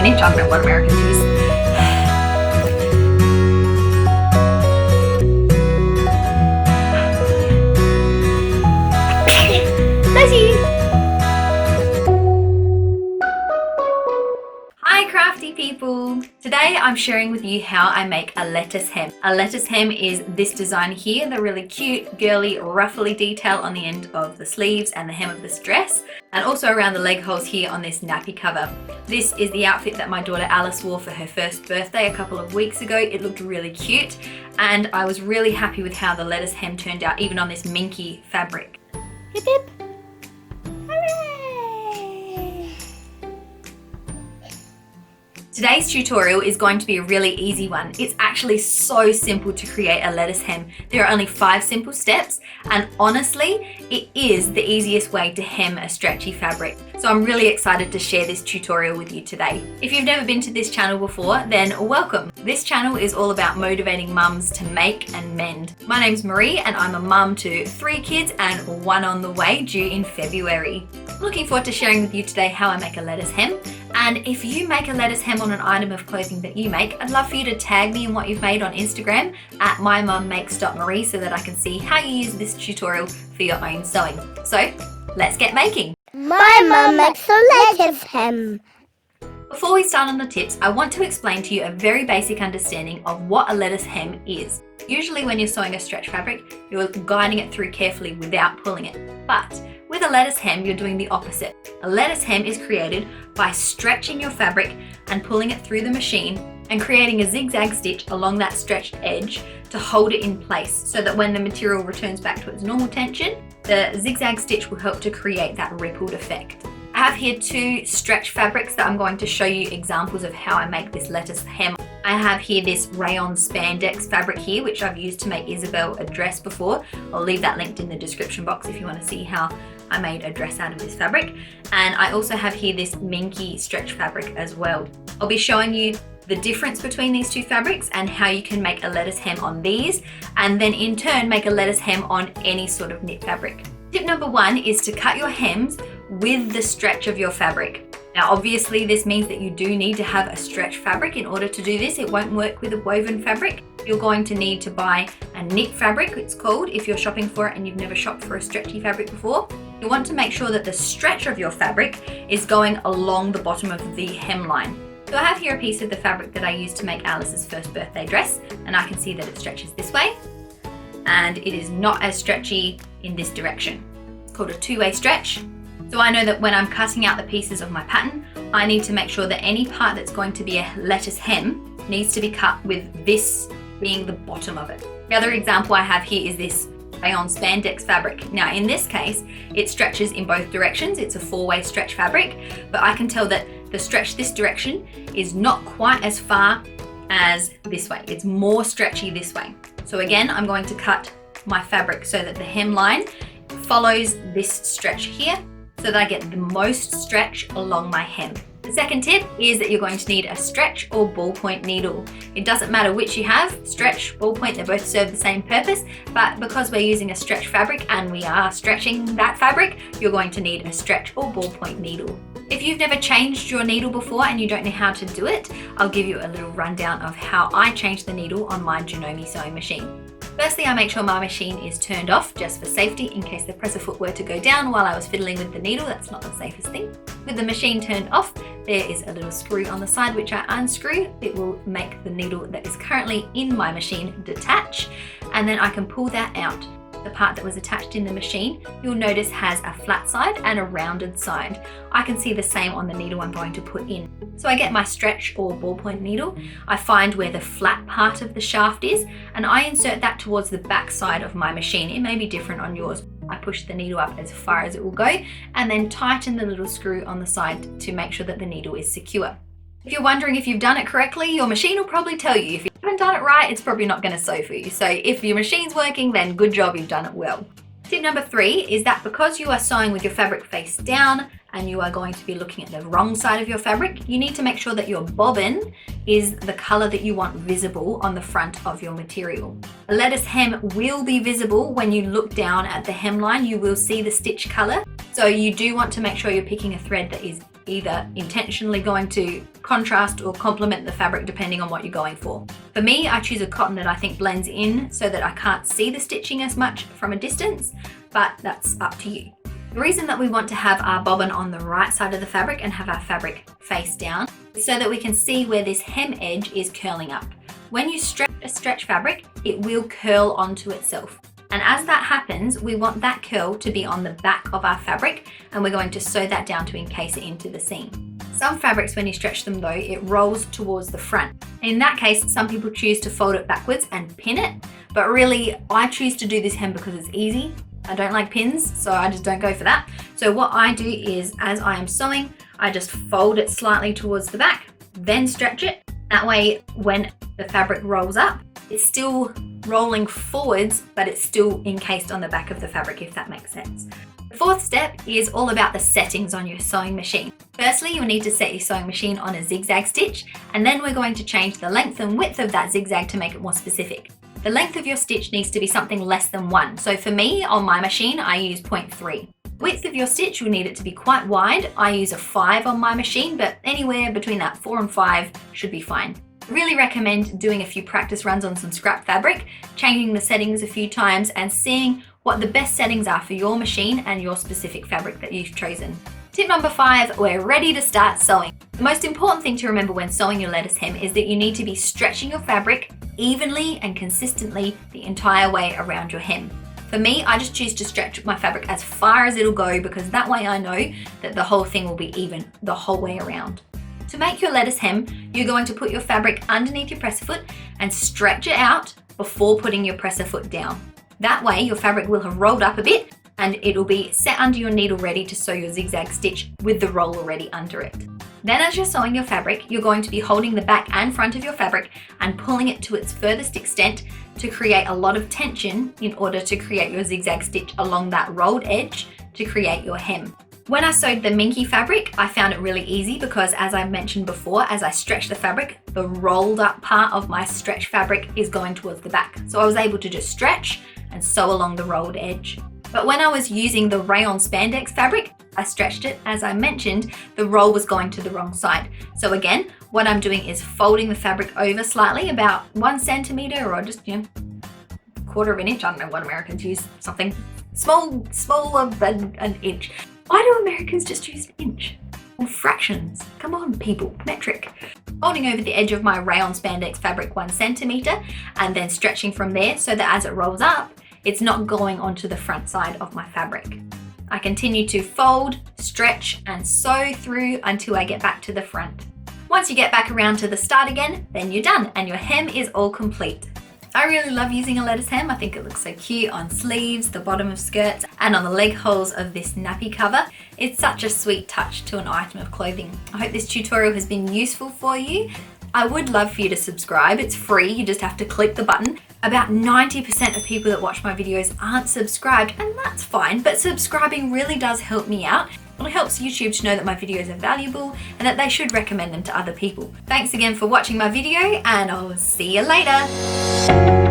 spinach. I don't know what Americans use. Hi crafty people! Today I'm sharing with you how I make a lettuce hem. A lettuce hem is this design here, the really cute, girly, ruffly detail on the end of the sleeves and the hem of this dress, and also around the leg holes here on this nappy cover. This is the outfit that my daughter Alice wore for her first birthday a couple of weeks ago. It looked really cute and I was really happy with how the lettuce hem turned out, even on this minky fabric. Hip hip! Today's tutorial is going to be a really easy one. It's actually so simple to create a lettuce hem. There are only 5 simple steps, and honestly, it is the easiest way to hem a stretchy fabric. So I'm really excited to share this tutorial with you today. If you've never been to this channel before, then welcome. This channel is all about motivating mums to make and mend. My name's Marie and I'm a mum to 3 kids and 1 on the way, due in February. Looking forward to sharing with you today how I make a lettuce hem. And if you make a lettuce hem on an item of clothing that you make, I'd love for you to tag me in what you've made on Instagram at mymum.marie so that I can see how you use this tutorial for your own sewing. So let's get making. My mum makes a lettuce hem. Before we start on the tips, I want to explain to you a very basic understanding of what a lettuce hem is. Usually when you're sewing a stretch fabric, you're guiding it through carefully without pulling it. But with a lettuce hem, you're doing the opposite. A lettuce hem is created by stretching your fabric and pulling it through the machine and creating a zigzag stitch along that stretched edge to hold it in place so that when the material returns back to its normal tension, the zigzag stitch will help to create that rippled effect. I have here 2 stretch fabrics that I'm going to show you examples of how I make this lettuce hem. I have here this rayon spandex fabric here, which I've used to make Isabel a dress before. I'll leave that linked in the description box if you want to see how I made a dress out of this fabric. And I also have here this minky stretch fabric as well. I'll be showing you the difference between these 2 fabrics and how you can make a lettuce hem on these, and then in turn make a lettuce hem on any sort of knit fabric. Tip number 1 is to cut your hems with the stretch of your fabric. Now obviously this means that you do need to have a stretch fabric in order to do this. It won't work with a woven fabric. You're going to need to buy a knit fabric, it's called, if you're shopping for it and you've never shopped for a stretchy fabric before. You want to make sure that the stretch of your fabric is going along the bottom of the hemline. So I have here a piece of the fabric that I used to make Alice's first birthday dress, and I can see that it stretches this way and it is not as stretchy in this direction. It's called a 2-way stretch. So I know that when I'm cutting out the pieces of my pattern, I need to make sure that any part that's going to be a lettuce hem needs to be cut with this being the bottom of it. The other example I have here is this rayon spandex fabric. Now in this case, it stretches in both directions. It's a 4-way stretch fabric, but I can tell that the stretch this direction is not quite as far as this way. It's more stretchy this way. So again, I'm going to cut my fabric so that the hemline follows this stretch here so that I get the most stretch along my hem. The second tip is that you're going to need a stretch or ballpoint needle. It doesn't matter which you have, stretch, ballpoint, they both serve the same purpose, but because we're using a stretch fabric and we are stretching that fabric, you're going to need a stretch or ballpoint needle. If you've never changed your needle before and you don't know how to do it, I'll give you a little rundown of how I change the needle on my Janome sewing machine. Firstly, I make sure my machine is turned off just for safety in case the presser foot were to go down while I was fiddling with the needle. That's not the safest thing. With the machine turned off, there is a little screw on the side which I unscrew. It will make the needle that is currently in my machine detach, and then I can pull that out. The part that was attached in the machine, you'll notice has a flat side and a rounded side. I can see the same on the needle I'm going to put in. So I get my stretch or ballpoint needle, I find where the flat part of the shaft is, and I insert that towards the back side of my machine. It may be different on yours. I push the needle up as far as it will go and then tighten the little screw on the side to make sure that the needle is secure. If you're wondering if you've done it correctly, your machine will probably tell you. If you haven't done it right, it's probably not going to sew for you. So if your machine's working, then good job, you've done it well. Tip number 3 is that because you are sewing with your fabric face down and you are going to be looking at the wrong side of your fabric, you need to make sure that your bobbin is the color that you want visible on the front of your material. A lettuce hem will be visible when you look down at the hemline. You will see the stitch color. So you do want to make sure you're picking a thread that is either intentionally going to contrast or complement the fabric depending on what you're going for. For me, I choose a cotton that I think blends in so that I can't see the stitching as much from a distance, but that's up to you. The reason that we want to have our bobbin on the right side of the fabric and have our fabric face down is so that we can see where this hem edge is curling up. When you stretch a stretch fabric, it will curl onto itself. And as that happens, we want that curl to be on the back of our fabric, and we're going to sew that down to encase it into the seam. Some fabrics, when you stretch them though, it rolls towards the front. In that case, some people choose to fold it backwards and pin it, but really I choose to do this hem because it's easy. I don't like pins, so I just don't go for that. So what I do is, as I am sewing, I just fold it slightly towards the back, then stretch it. That way, when the fabric rolls up, it's still rolling forwards, but it's still encased on the back of the fabric, if that makes sense. The fourth step is all about the settings on your sewing machine. Firstly, you'll need to set your sewing machine on a zigzag stitch, and then we're going to change the length and width of that zigzag to make it more specific. The length of your stitch needs to be something less than 1. So for me, on my machine, I use 0.3. Width of your stitch, you'll need it to be quite wide. I use a 5 on my machine, but anywhere between that 4 and 5 should be fine. I really recommend doing a few practice runs on some scrap fabric, changing the settings a few times and seeing what the best settings are for your machine and your specific fabric that you've chosen. Tip number 5, we're ready to start sewing. The most important thing to remember when sewing your lettuce hem is that you need to be stretching your fabric evenly and consistently the entire way around your hem. For me, I just choose to stretch my fabric as far as it'll go because that way I know that the whole thing will be even the whole way around. To make your lettuce hem, you're going to put your fabric underneath your presser foot and stretch it out before putting your presser foot down. That way your fabric will have rolled up a bit and it'll be set under your needle ready to sew your zigzag stitch with the roll already under it. Then as you're sewing your fabric, you're going to be holding the back and front of your fabric and pulling it to its furthest extent to create a lot of tension in order to create your zigzag stitch along that rolled edge to create your hem. When I sewed the minky fabric, I found it really easy because, as I mentioned before, as I stretch the fabric, the rolled up part of my stretch fabric is going towards the back. So I was able to just stretch and sew along the rolled edge. But when I was using the rayon spandex fabric, I stretched it. As I mentioned, the roll was going to the wrong side. So again, what I'm doing is folding the fabric over slightly, about 1 centimeter or just, quarter of an inch. I don't know what Americans use, something smaller than an inch. Why do Americans just use an inch? Or fractions? Come on, people, metric. Folding over the edge of my rayon spandex fabric 1 centimeter and then stretching from there so that as it rolls up, it's not going onto the front side of my fabric. I continue to fold, stretch, and sew through until I get back to the front. Once you get back around to the start again, then you're done and your hem is all complete. I really love using a lettuce hem. I think it looks so cute on sleeves, the bottom of skirts, and on the leg holes of this nappy cover. It's such a sweet touch to an item of clothing. I hope this tutorial has been useful for you. I would love for you to subscribe. It's free, you just have to click the button. About 90% of people that watch my videos aren't subscribed, and that's fine, but subscribing really does help me out. It helps YouTube to know that my videos are valuable and that they should recommend them to other people. Thanks again for watching my video, and I'll see you later.